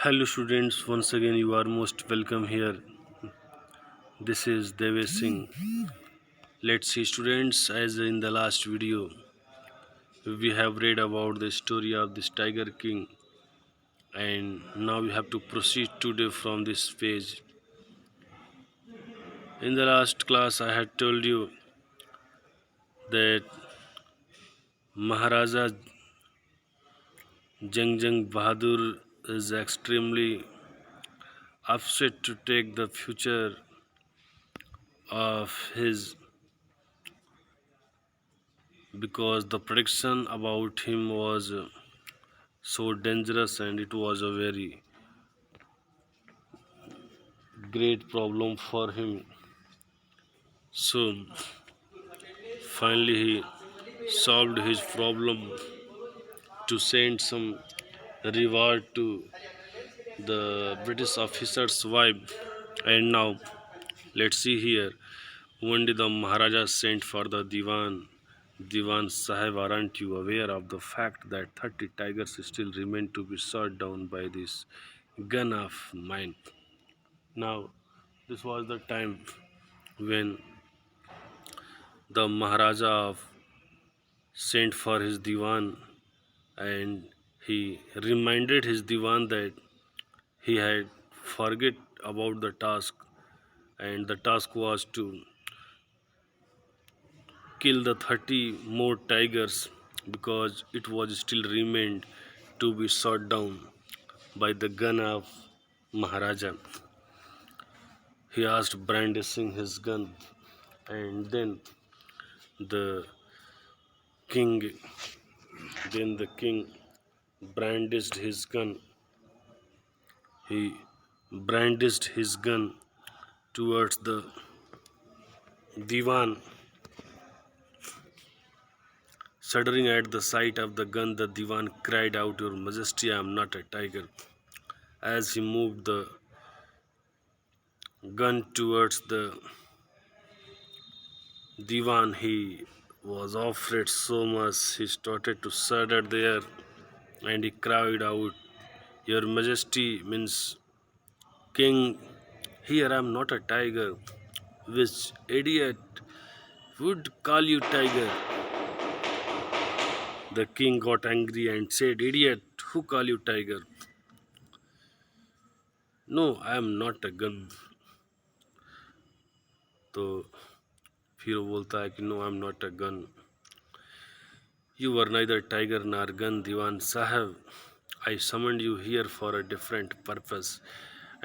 Hello students, once again you are most welcome here. This is Devesh Singh. Let's see students, as in the last video we have read about the story of this Tiger King, and now we have to proceed today from this page. In the last class I had told you that Maharaja Jang Bahadur is extremely upset to take the future of his, because the prediction about him was so dangerous and it was a very great problem for him. So finally he solved his problem to send some reward to the British officer's wife. And now let's see here. One day the Maharaja sent for the Diwan. Diwan Sahib, aren't you aware of the fact that 30 tigers still remain to be shot down by this gun of mine? Now, this was the time when the Maharaja sent for his Diwan, and he reminded his Diwan that he had forget about the task, and the task was to kill the 30 more tigers, because it was still remained to be shot down by the gun of Maharaja. He asked, brandishing his gun, and the king the king brandished his gun. He brandished his gun towards the Diwan. Shuddering at the sight of the gun, the Diwan cried out, "Your Majesty, I am not a tiger." As he moved the gun towards the Diwan, he was afraid so much he started to shudder there, and he cried out, "Your Majesty," means King, "here I am not a tiger. Which idiot would call you tiger?" The king got angry and said, "Idiot, who call you tiger?" "No, I am not a gun." तो फिर वो बोलता है कि "No, I am not a gun. You were neither tiger nor gun, Diwan Sahib. I summoned you here for a different purpose,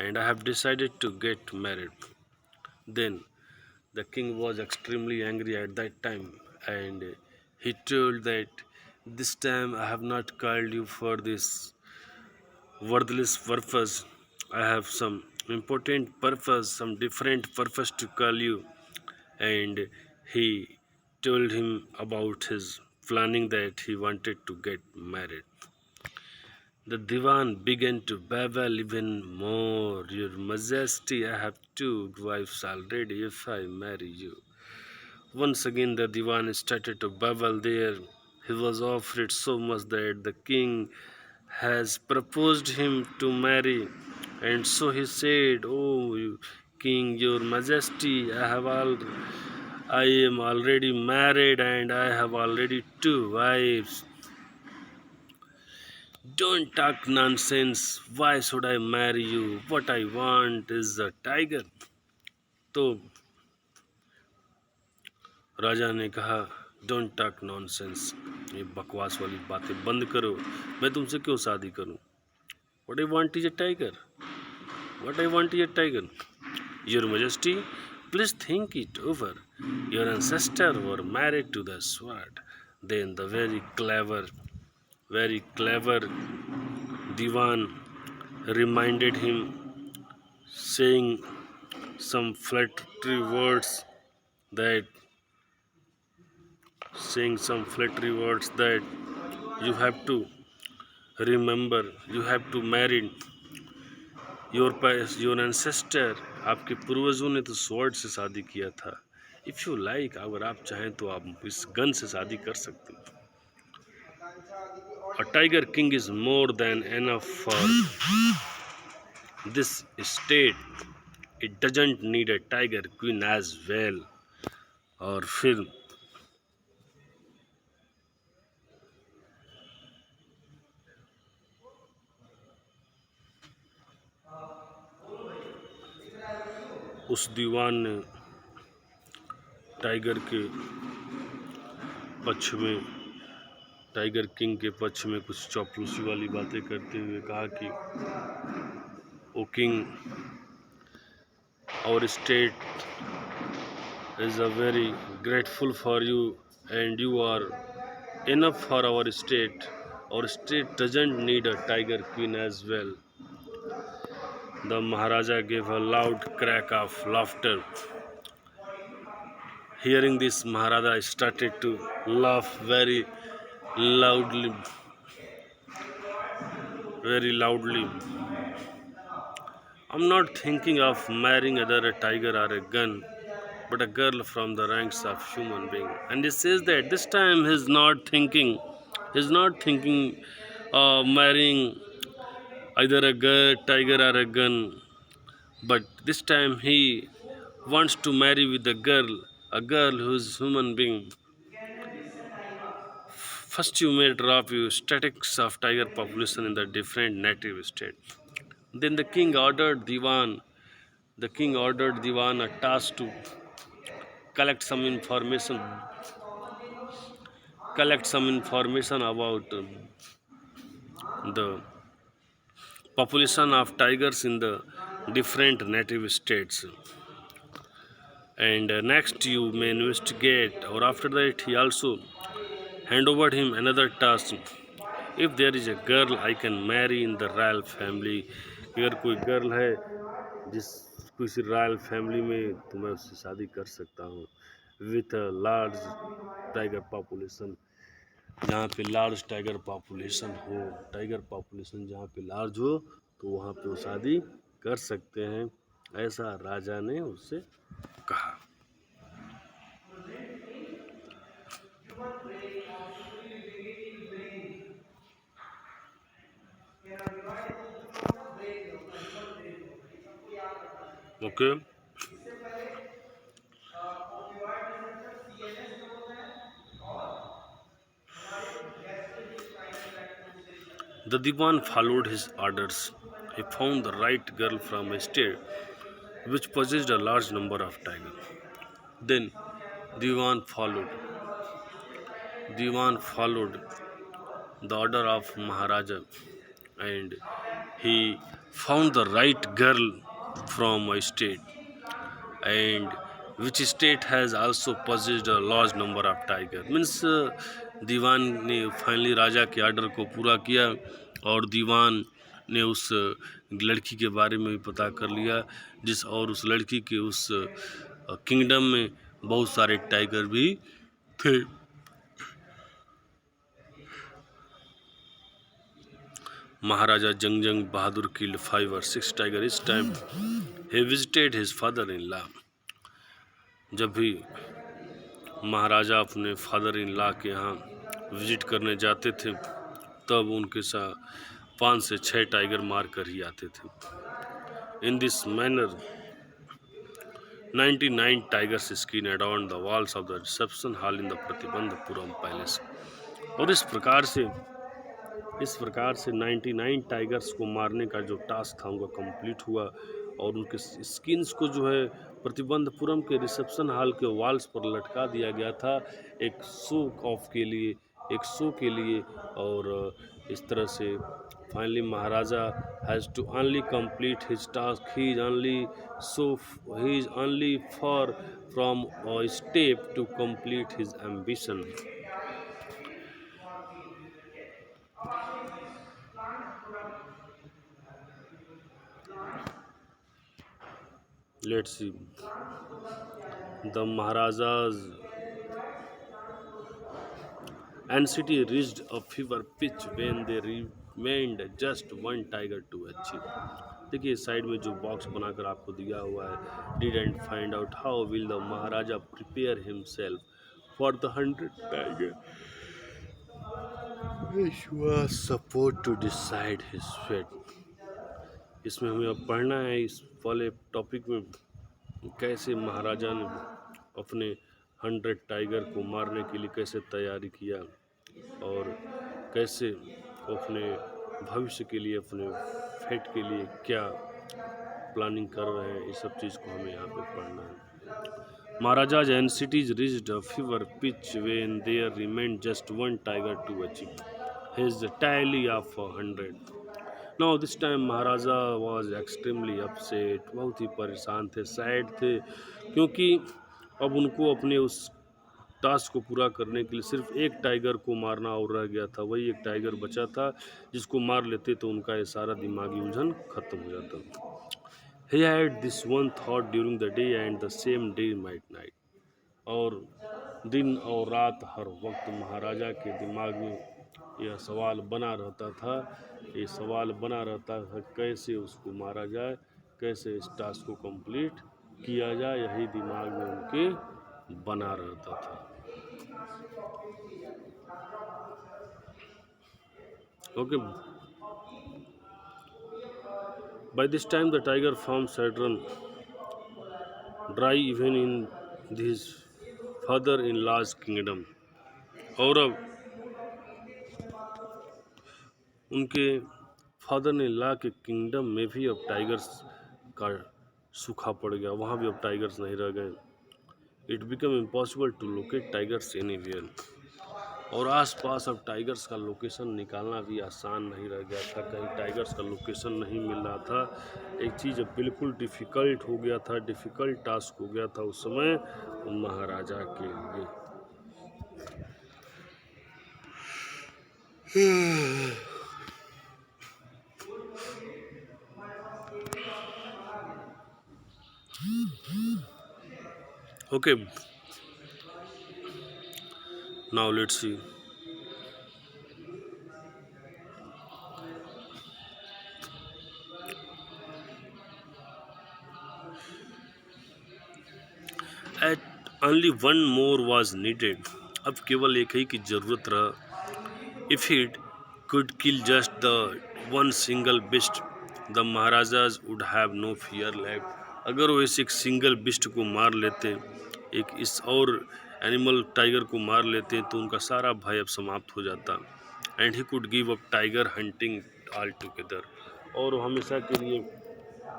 and I have decided to get married." Then the king was extremely angry at that time, and he told that, "This time I have not called you for this worthless purpose. I have some important purpose, some different purpose to call you." And he told him about his planning that he wanted to get married. The Diwan began to babble even more. "Your Majesty, I have two wives already. If I marry you..." Once again the Diwan started to babble there. He was afraid so much that the king has proposed him to marry, and so he said, "Oh, King, your Majesty, I am already married, and I have already two wives." "Don't talk nonsense. Why should I marry you? What I want is a tiger." तो राजा ने कहा, "don't talk nonsense, ये बकवास वाली बातें बंद करो। मैं तुमसे क्यों शादी करूं? What I want is a tiger. What I want is a tiger. Your majesty, please think it over. Your ancestors were married to the sword." Then the very clever Diwan reminded him, saying some flattery words that you have to remember, you have to marry your ancestor. आपके पूर्वजों ने तो sword से शादी किया था. If you like, अगर आप चाहें तो आप इस गन से शादी कर सकते हैं. A tiger king is more than enough for This state, it doesn't need a tiger queen as well. और फिर उस दीवान ने टाइगर के पक्ष में, टाइगर किंग के पक्ष में कुछ चौपलूसी वाली बातें करते हुए कहा कि O king, our state is a very grateful for you and you are enough for our state. Our state doesn't need a tiger queen as well. The Maharaja gave a loud crack of laughter. Hearing this, Maharaja started to laugh very loudly, very loudly. I'm not thinking of marrying either a tiger or a gun, but a girl from the ranks of human being. And he says that this time he's not thinking of marrying either a girl, tiger or a gun, but this time he wants to marry with a girl who's human being. First, you may drop your statistics of tiger population in the different native state. Then the king ordered Diwan a task to collect some information about the population of tigers in the different native states. And next you may investigate, or after that he also hand over him another task. If there is a girl I can marry in the royal family, अगर कोई girl है जिस किसी royal family में तो मैं उससे शादी कर सकता हूँ with a large tiger population, जहाँ पे लार्ज टाइगर पॉपुलेशन जहाँ पे लार्ज हो तो वहाँ पे वो शादी कर सकते हैं, ऐसा राजा ने उससे कहा. Okay. The Diwan followed his orders. He found the right girl from a state which possessed a large number of tigers. Then Diwan followed. Diwan followed the order of Maharaja and he found the right girl from a state and which state has also possessed a large number of tiger. Means दीवान ने finally राजा के order को पूरा किया और दीवान ने उस लड़की के बारे में भी पता कर लिया जिस और उस लड़की के उस किंगडम में बहुत सारे टाइगर भी थे. Maharaja Jangjang Bahadur killed 5 or 6 tigers each time he visited his father-in-law. जब भी महाराजा अपने फादर इन लॉ के यहाँ विजिट करने जाते थे तब उनके साथ 5 से 6 टाइगर मार कर ही आते थे. In this manner 99 tigers skin adorn the walls of the reception hall in the Pratibandapuram palace. और इस प्रकार से 99 टाइगर्स को मारने का जो टास्क था उनका कंप्लीट हुआ और उनके स्किन्स को जो है प्रतिबंधपुरम के रिसेप्शन हॉल के वॉल्स पर लटका दिया गया था एक शो ऑफ के लिए, एक शो के लिए. और इस तरह से finally Maharaja has to only complete his task. He is only for from a step to complete his ambition. Let's see. The Maharaja's anxiety reached a fever pitch when they remained just one tiger to achieve. देखिए side में जो box बनाकर आपको दिया हुआ है, did and find out how will the Maharaja prepare himself for the 100 tiger which was supposed to decide his fate. इसमें हमें अब पढ़ना है इस वाले टॉपिक में कैसे महाराजा ने अपने 100 टाइगर को मारने के लिए कैसे तैयारी किया और कैसे वो अपने भविष्य के लिए अपने फेट के लिए क्या प्लानिंग कर रहे हैं। इस सब चीज़ को हमें यहाँ पे पढ़ना है। Maharajas and cities reached a fever pitch when there remained just one tiger to achieve his tally of 100. Now this time Maharaja was extremely upset, बहुत ही परेशान थे, सैड थे, क्योंकि अब उनको अपने उस टास्क को पूरा करने के लिए सिर्फ एक टाइगर को मारना और रह गया था। वही एक टाइगर बचा था, जिसको मार लेते तो उनका ये सारा दिमागी उलझन खत्म हो जाता। He had this one thought during the day and the same day might night. और दिन और रात हर वक्त महाराजा के दिमाग में यह सवाल बना रहता था, ये सवाल बना रहता था कैसे उसको मारा जाए, कैसे इस टास्क को कंप्लीट किया जाए, यही दिमाग में उनके बना रहता था। Okay, by this time the tiger found Saturn dry even in his father-in-law's kingdom. और अब उनके फादर ने ला के किंगडम में भी अब टाइगर्स का सूखा पड़ गया, वहाँ भी अब टाइगर्स नहीं रह गए। It become impossible to locate tigers anywhere. और आसपास अब टाइगर्स का लोकेशन निकालना भी आसान नहीं रह गया था, कहीं टाइगर्स का लोकेशन नहीं मिल रहा था। एक चीज़ अब बिल्कुल डिफ़िकल्ट हो गया था, डिफ़िकल्ट टास्क हो गया था उस समय महाराजा के लिए। Okay, now let's see. At only one more was needed. अब केवल एक ही की जरूरत रहा। If he could kill just the one single beast, the Maharajas would have no fear left. अगर वो इस एक सिंगल बिस्ट को मार लेते, एक इस और एनिमल टाइगर को मार लेते, तो उनका सारा भय अब समाप्त हो जाता। And he could give up tiger hunting all together. और वो हमेशा के लिए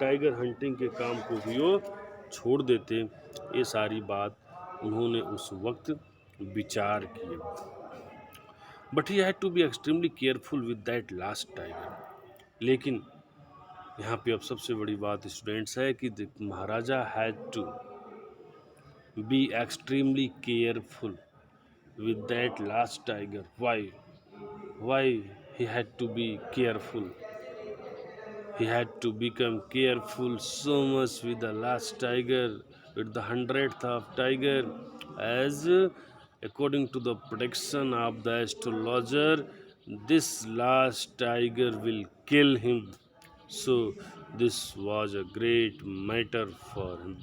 टाइगर हंटिंग के काम को भी वो छोड़ देते। ये सारी बात उन्होंने उस वक्त विचार किए। But he had to be extremely careful with that last tiger. लेकिन यहाँ पे अब सबसे बड़ी बात स्टूडेंट्स है कि Maharaja had to be extremely careful with that last tiger. Why he had to be careful? He had to become careful so much with the last tiger, with the 100th of tiger, as according to the prediction of the astrologer, this last tiger will kill him. So this was a great matter for him.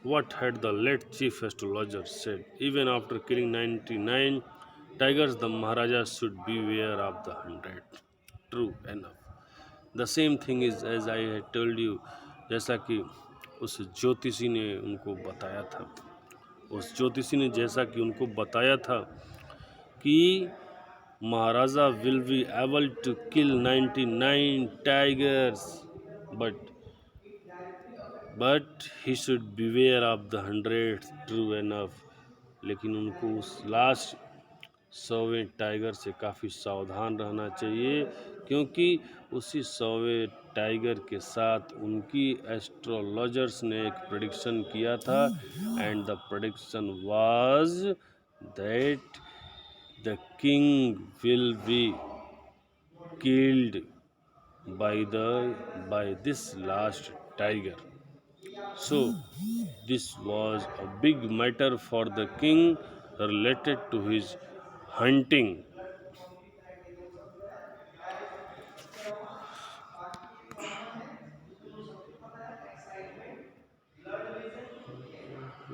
What had the late chief astrologer said? Even after killing 99 tigers, the Maharaja should beware of the 100. True enough. The same thing is as I had told you, जैसा कि उस ज्योतिषी ने उनको बताया था, उस ज्योतिषी ने जैसा कि उनको बताया था कि Maharaja will be able to kill 99 tigers, but he should beware of the 100। True enough. लेकिन उनको उस लास्ट 100वें टाइगर से काफ़ी सावधान रहना चाहिए, क्योंकि उसी 100वें टाइगर के साथ उनकी एस्ट्रोलॉजर्स ने एक प्रेडिक्शन किया था, and the prediction was that the king will be killed by this last tiger. So this was a big matter for the king related to his hunting